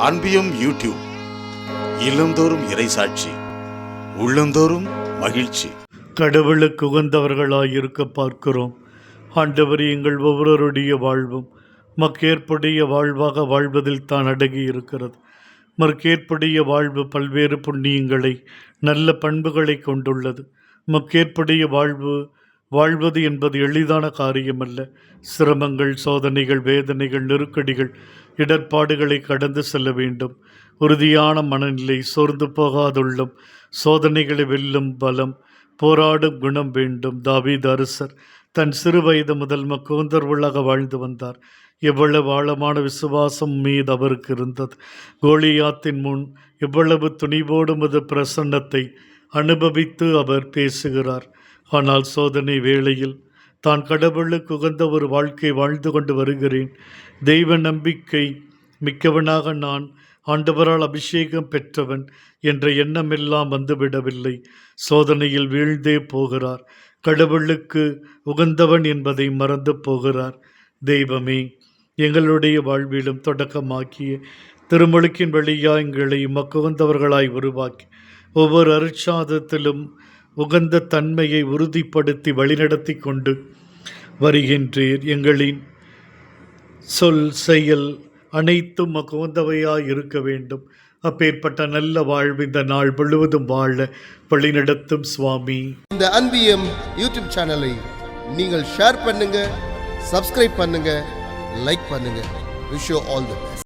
அன்பியும் YouTube இல்லந்தோறும் இறைசாட்சி, உள்ளந்தோறும் மகிழ்ச்சி. கடவுளுக்கு உகந்தவர்களாயிருக்க பார்க்கிறோம். ஆண்டவர், எங்கள் ஒவ்வொருடைய வாழ்வும் மக்கேற்புடைய வாழ்வாக வாழ்வதில் தான் அடங்கி இருக்கிறது. மற்கேற்புடைய வாழ்வு பல்வேறு புண்ணியங்களை, நல்ல பண்புகளை கொண்டுள்ளது. மக்கேற்புடைய வாழ்வது என்பது எளிதான காரியமல்ல. சிரமங்கள், சோதனைகள், வேதனைகள், நெருக்கடிகள், இடர்பாடுகளை கடந்து செல்ல வேண்டும். உறுதியான மனநிலை, சோர்ந்து போகாதுள்ளம், சோதனைகளை வெல்லும் பலம், போராடும் குணம் வேண்டும். தாவீது அரசர் தன் சிறு வயது முதல் மக்குவந்தர்வளாக வாழ்ந்து வந்தார். எவ்வளவு ஆழமான விசுவாசம் மீது அவருக்கு இருந்தது! கோலியாத்தின் முன் எவ்வளவு துணிவோடு முது பிரசன்னத்தை அனுபவித்து அவர் பேசுகிறார். ஆனால் சோதனை வேளையில் தான் கடவுளுக்கு உகந்த ஒரு வாழ்க்கை வாழ்ந்து கொண்டு வருகிறேன், தெய்வ நம்பிக்கை மிக்கவனாக நான் ஆண்டவரால் அபிஷேகம் பெற்றவன் என்ற எண்ணமெல்லாம் வந்துவிடவில்லை. சோதனையில் வீழ்ந்தே போகிறார். கடவுளுக்கு உகந்தவன் என்பதை மறந்து போகிறார். தெய்வமே, எங்களுடைய வாழ்விலும் தொடக்கமாக்கிய திருமுழுக்கின் வழியாக எங்களை உகந்தவர்களாய் உருவாக்கி ஒவ்வொரு அருட்சாதத்திலும் உகந்த தன்மையை உறுதிப்படுத்தி வழிநடத்தி கொண்டு வருகின்றீர். எங்களின் சொல், செயல் அனைத்தும் உகந்தவையாய் இருக்க வேண்டும். அப்பேற்பட்ட நல்ல வாழ்வு இந்த நாள் முழுவதும் வாழ வழிநடத்தும் சுவாமி. இந்த அன்பியம் யூடியூப் சேனலை நீங்கள் ஷேர் பண்ணுங்க, சப்ஸ்கிரைப் பண்ணுங்க, லைக் பண்ணுங்க. Wish you all the best.